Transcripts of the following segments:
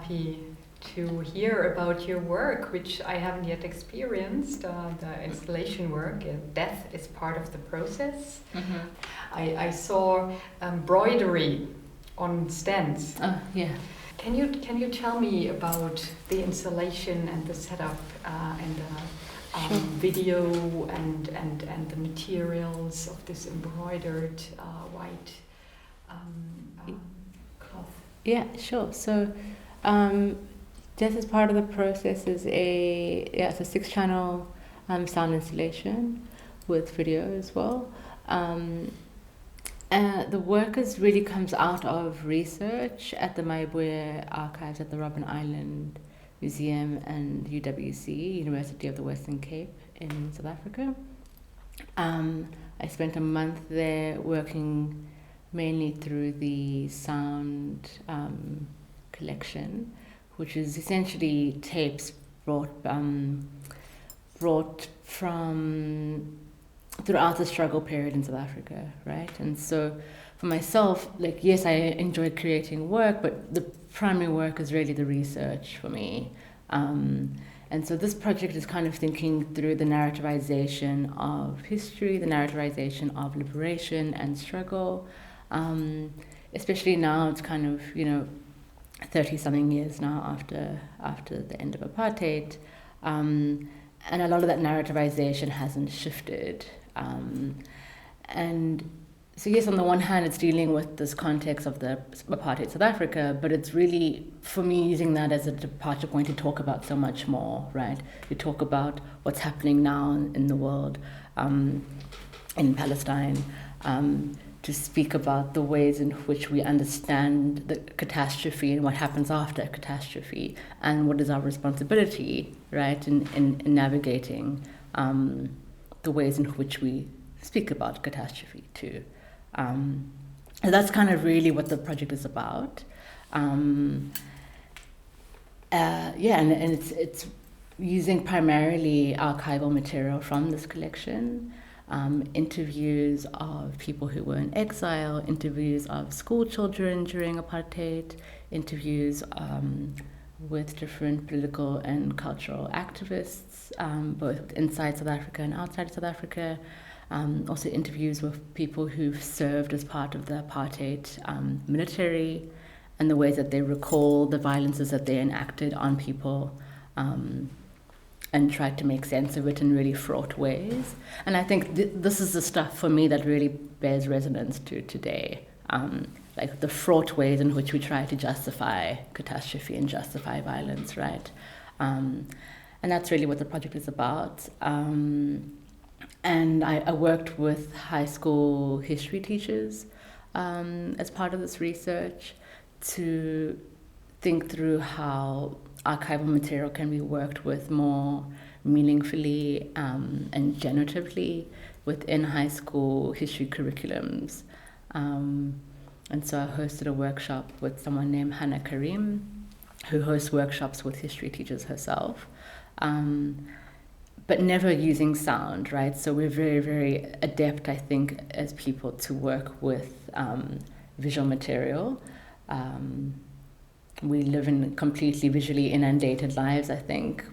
happy to hear about your work, which I haven't yet experienced, the installation work. Death is part of the process. I saw embroidery on stands. Yeah. Can you tell me about the installation and the setup and the video and the materials of this embroidered white cloth? Yeah, sure. So Death as part of the process is it's a 6-channel sound installation with video as well. The work really comes out of research at the Mayabuya archives at the Robben Island Museum and UWC, University of the Western Cape in South Africa. I spent a month there working mainly through the sound collection, which is essentially tapes brought from throughout the struggle period in South Africa, right? And so for myself, yes, I enjoy creating work, but the primary work is really the research for me. And so this project is kind of thinking through the narrativization of history, the narrativization of liberation and struggle, especially now. It's kind of, 30-something years now after the end of apartheid, and a lot of that narrativization hasn't shifted. And so yes, on the one hand, it's dealing with this context of the apartheid South Africa, but it's really, for me, using that as a departure point to talk about so much more, right? You talk about what's happening now in the world, in Palestine, to speak about the ways in which we understand the catastrophe and what happens after a catastrophe, and what is our responsibility, right, in navigating the ways in which we speak about catastrophe too. And that's kind of really what the project is about. And it's using primarily archival material from this collection. Interviews of people who were in exile, interviews of school children during apartheid, interviews with different political and cultural activists, both inside South Africa and outside South Africa. Also interviews with people who've served as part of the apartheid military, and the ways that they recall the violences that they enacted on people, and tried to make sense of it in really fraught ways. And I think this is the stuff for me that really bears resonance to today. Like the fraught ways in which we try to justify catastrophe and justify violence, right? And that's really what the project is about. And I worked with high school history teachers as part of this research to think through how archival material can be worked with more meaningfully and generatively within high school history curriculums. And so I hosted a workshop with someone named Hannah Karim, who hosts workshops with history teachers herself, but never using sound, right? So we're very, very adept, I think, as people to work with visual material. We live in completely visually inundated lives, I think,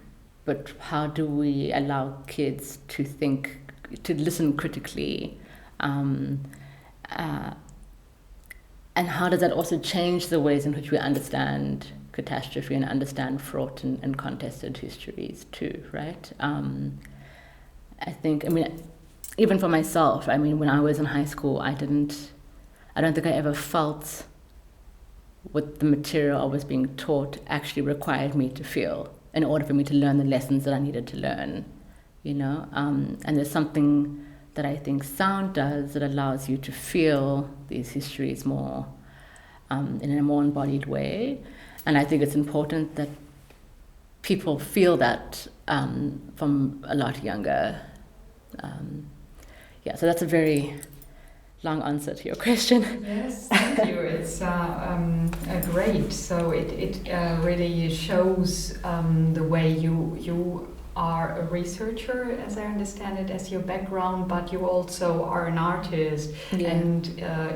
but how do we allow kids to think, to listen critically, and how does that also change the ways in which we understand catastrophe and understand fraught and contested histories too, right? I think, even for myself, when I was in high school, I don't think I ever felt what the material I was being taught actually required me to feel in order for me to learn the lessons that I needed to learn, And there's something that I think sound does that allows you to feel these histories more, in a more embodied way. And I think it's important that people feel that from a lot younger. So that's a very long answer to your question. Yes, thank you. It's great. So it really shows the way you are a researcher, as I understand it, as your background, but you also are an artist. Yeah. And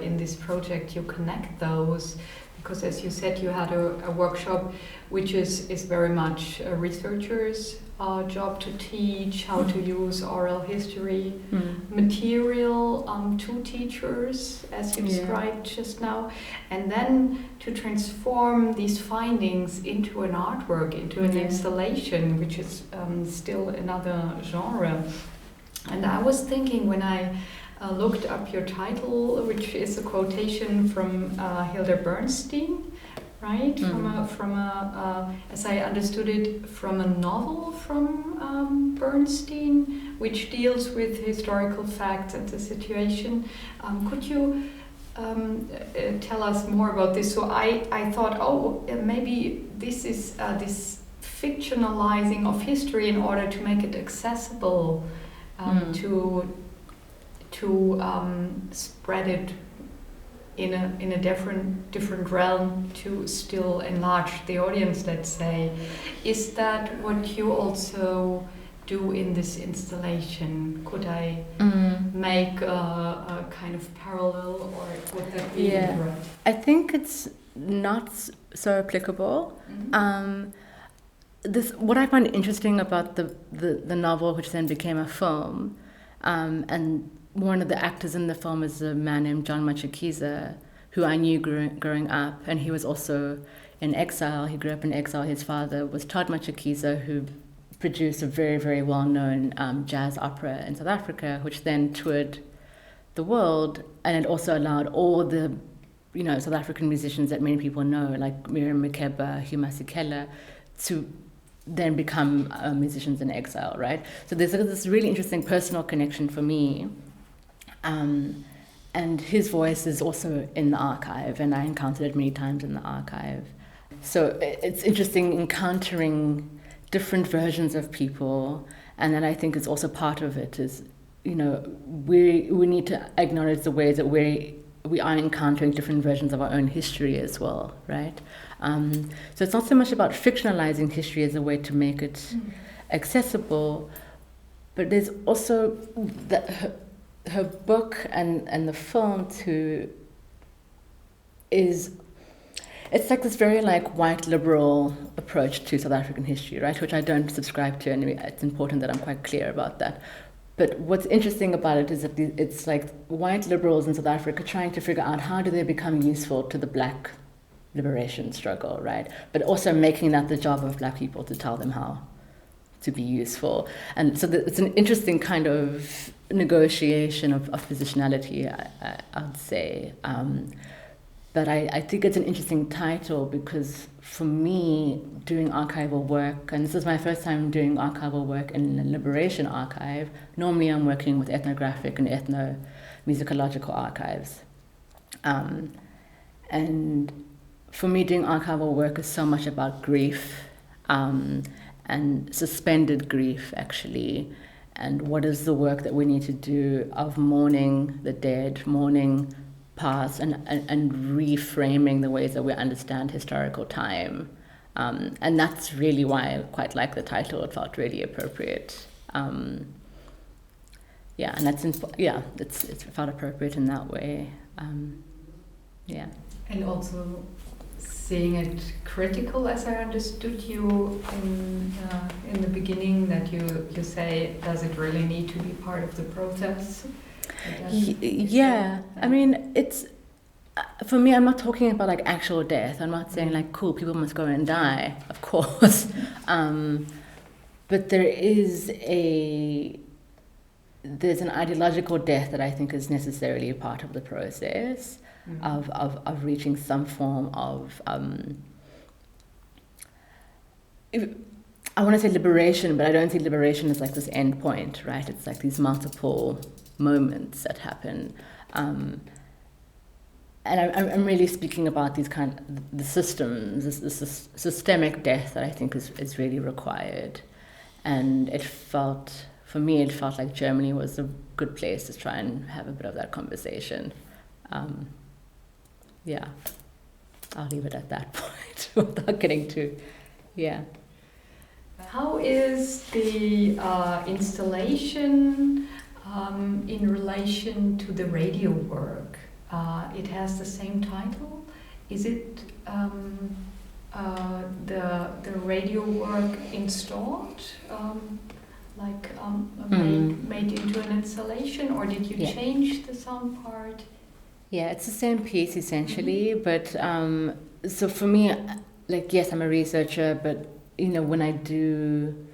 in this project, you connect those because as you said, you had a workshop which is very much a researcher's job to teach how to use oral history material to teachers, as you described just now, and then to transform these findings into an artwork, into an installation, which is still another genre. And I was thinking when I looked up your title, which is a quotation from Hilda Bernstein, right? From a, as I understood it, from a novel from Bernstein, which deals with historical facts and the situation. Could you tell us more about this? So I thought, maybe this is this fictionalizing of history in order to make it accessible to spread it in a different realm, to still enlarge the audience, let's say. Is that what you also do in this installation? Could I make a kind of parallel, or would that be incorrect? I think it's not so applicable. What I find interesting about the novel, which then became a film, and one of the actors in the film is a man named John Matshikiza, who I knew growing up, and he was also in exile. He grew up in exile. His father was Todd Matshikiza, who produced a very, very well-known jazz opera in South Africa, which then toured the world, and it also allowed all the South African musicians that many people know, like Miriam Makeba, Hugh Masekela, to then become musicians in exile, right? So there's this really interesting personal connection for me. And his voice is also in the archive, and I encountered it many times in the archive. So it's interesting encountering different versions of people, and then I think it's also part of it is, we need to acknowledge the ways that we are encountering different versions of our own history as well, right? So it's not so much about fictionalizing history as a way to make it accessible, but there's also her book and the film too it's like this very white liberal approach to South African history, right? Which I don't subscribe to, and it's important that I'm quite clear about that. But what's interesting about it is that it's like white liberals in South Africa trying to figure out how do they become useful to the Black liberation struggle, right? But also making that the job of Black people to tell them how to be useful. And so it's an interesting kind of negotiation of positionality, I would say. But I think it's an interesting title because for me, doing archival work, and this is my first time doing archival work in a liberation archive. Normally I'm working with ethnographic and ethnomusicological archives. And for me, doing archival work is so much about grief, and suspended grief, actually. And what is the work that we need to do of mourning the dead, mourning past, and reframing the ways that we understand historical time. And that's really why I quite like the title. It felt really appropriate. And it felt appropriate in that way. And also seeing it critical, as I understood you in the beginning, that you say, does it really need to be part of the process? I mean, it's for me, I'm not talking about actual death. I'm not saying cool, people must go and die, of course. But there's an ideological death that I think is necessarily a part of the process of reaching some form of I want to say liberation, but I don't see liberation as this end point, right? It's these multiple moments that happen. And I'm really speaking about these the systems, this systemic death that I think is really required. And for me, it felt like Germany was a good place to try and have a bit of that conversation. I'll leave it at that point without getting too, How is the installation in relation to the radio work? It has the same title. is it the radio work installed, made into an installation, or did you change the sound part? Yeah, it's the same piece essentially, but so for me, like, yes, I'm a researcher, but when I do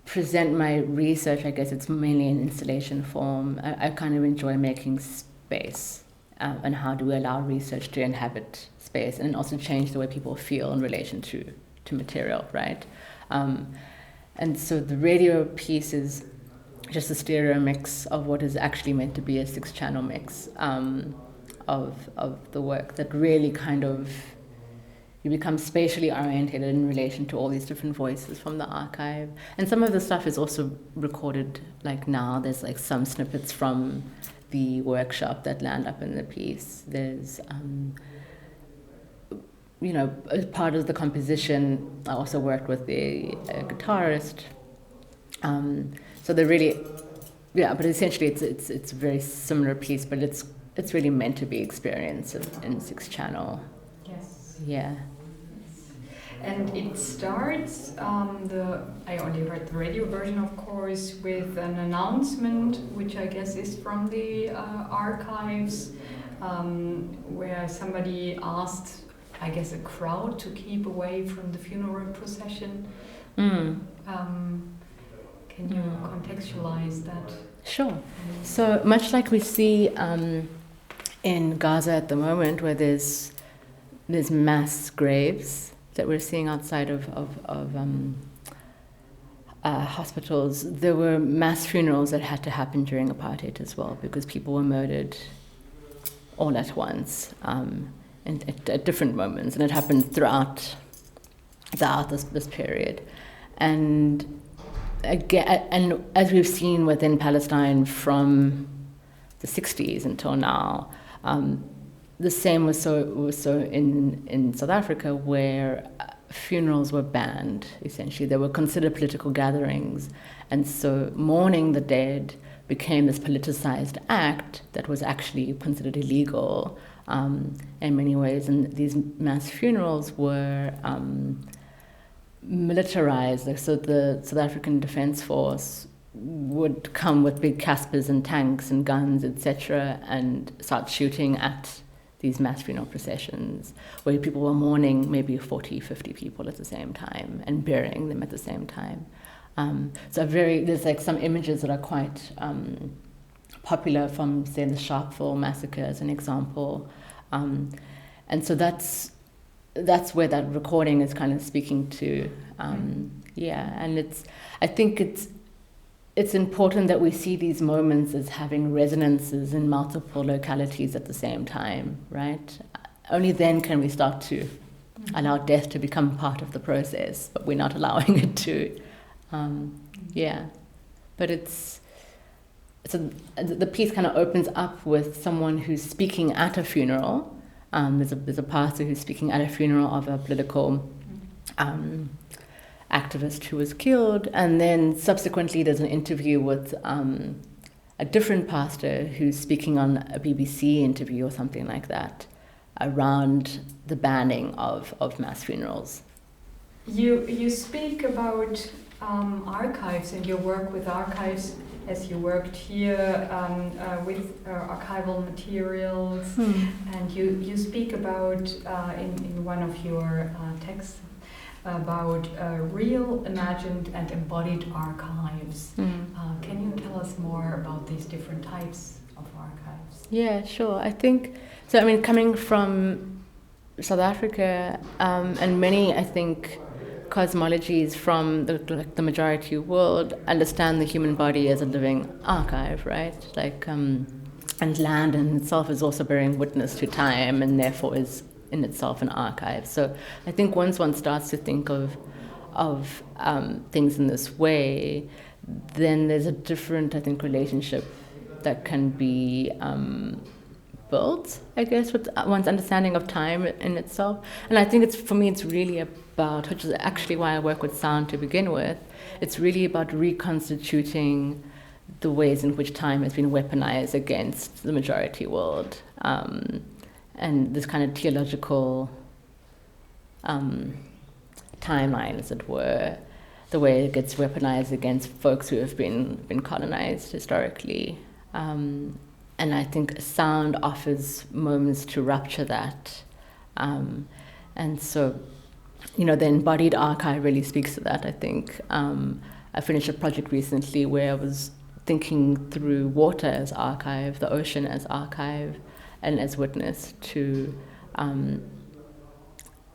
present my research, I guess it's mainly in installation form. I kind of enjoy making space, and how do we allow research to inhabit space and also change the way people feel in relation to material, right? And so the radio piece is just a stereo mix of what is actually meant to be a 6-channel mix of the work that really kind of, you become spatially oriented in relation to all these different voices from the archive. And some of the stuff is also recorded, like now there's like some snippets from the workshop that land up in the piece. There's, as part of the composition, I also worked with a guitarist. So they're really, but essentially it's a very similar piece, but it's really meant to be experienced in 6-channel. Yes. Yeah. And it starts, I only heard the radio version, of course, with an announcement, which I guess is from the archives, where somebody asked, I guess, a crowd to keep away from the funeral procession. Can you contextualize that? Sure. So much like we see in Gaza at the moment, where there's mass graves that we're seeing outside of hospitals, there were mass funerals that had to happen during apartheid as well, because people were murdered all at once and at different moments, and it happened throughout this period. And again, and as we've seen within Palestine from the 60s until now, the same was so in South Africa, where funerals were banned, essentially. They were considered political gatherings, and so mourning the dead became this politicized act that was actually considered illegal in many ways. And these mass funerals were militarized. So the South African Defence Force would come with big Caspers and tanks and guns, etc., and start shooting at these mass funeral processions, where people were mourning maybe 40, 50 people at the same time and burying them at the same time. There's like some images that are quite popular from, say, the Sharpeville massacre as an example. And so that's where that recording is kind of speaking to. And I think it's important that we see these moments as having resonances in multiple localities at the same time, right? Only then can we start to allow death to become part of the process, but we're not allowing it to. But the piece kind of opens up with someone who's speaking at a funeral. There's a pastor who's speaking at a funeral of a political activist who was killed, and then subsequently there's an interview with a different pastor who's speaking on a BBC interview or something like that around the banning of mass funerals. You speak about archives and your work with archives, as you worked here with archival materials, and you speak about in one of your texts about real, imagined, and embodied archives. Can you tell us more about these different types of archives? Yeah, sure. I think so. I mean, coming from South Africa, and many, I think, cosmologies from the majority world understand the human body as a living archive, right? And land in itself is also bearing witness to time, and therefore is in itself an archive. So I think once one starts to think of things in this way, then there's a different, I think, relationship that can be built, I guess, with one's understanding of time in itself. And I think for me it's really about, which is actually why I work with sound to begin with, it's really about reconstituting the ways in which time has been weaponized against the majority world. and this kind of theological timeline, as it were, the way it gets weaponized against folks who have been colonized historically. And I think sound offers moments to rupture that. And so, the embodied archive really speaks to that, I think. I finished a project recently where I was thinking through water as archive, the ocean as archive, and as witness to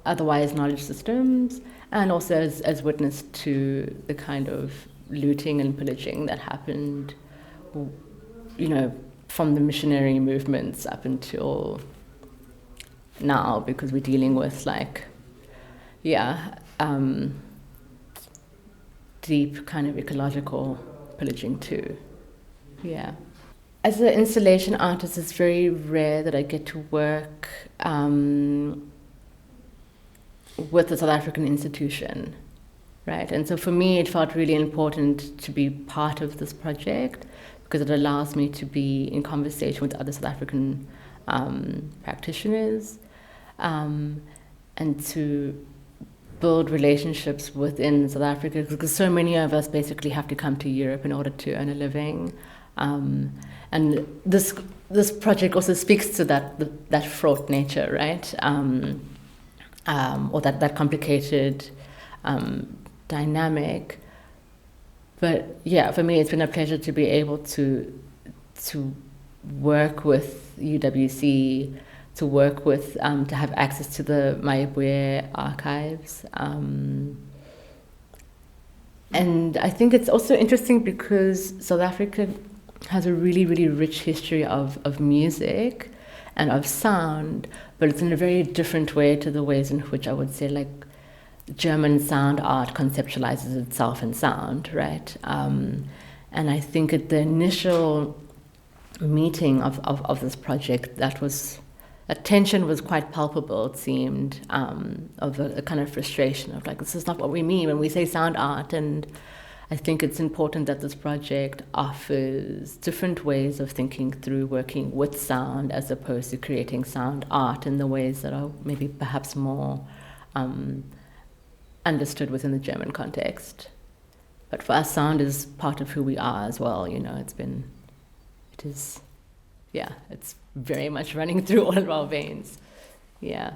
otherwise knowledge systems, and also as witness to the kind of looting and pillaging that happened, from the missionary movements up until now, because we're dealing with deep kind of ecological pillaging too. Yeah. As an installation artist, it's very rare that I get to work with a South African institution, right? And so for me, it felt really important to be part of this project because it allows me to be in conversation with other South African practitioners and to build relationships within South Africa, because so many of us basically have to come to Europe in order to earn a living. And this project also speaks to that fraught nature, right? Or that complicated dynamic. But yeah, for me, it's been a pleasure to be able to work with UWC, to work with, to have access to the Mayebuye archives. And I think it's also interesting because South Africa has a really, really rich history of music and of sound, but it's in a very different way to the ways in which I would say German sound art conceptualizes itself in sound, right? And I think at the initial meeting of this project, that tension was quite palpable, it seemed, of a kind of frustration of this is not what we mean when we say sound art. And I think it's important that this project offers different ways of thinking through working with sound as opposed to creating sound art in the ways that are maybe perhaps more understood within the German context. But for us, sound is part of who we are as well. It's very much running through all of our veins. Yeah.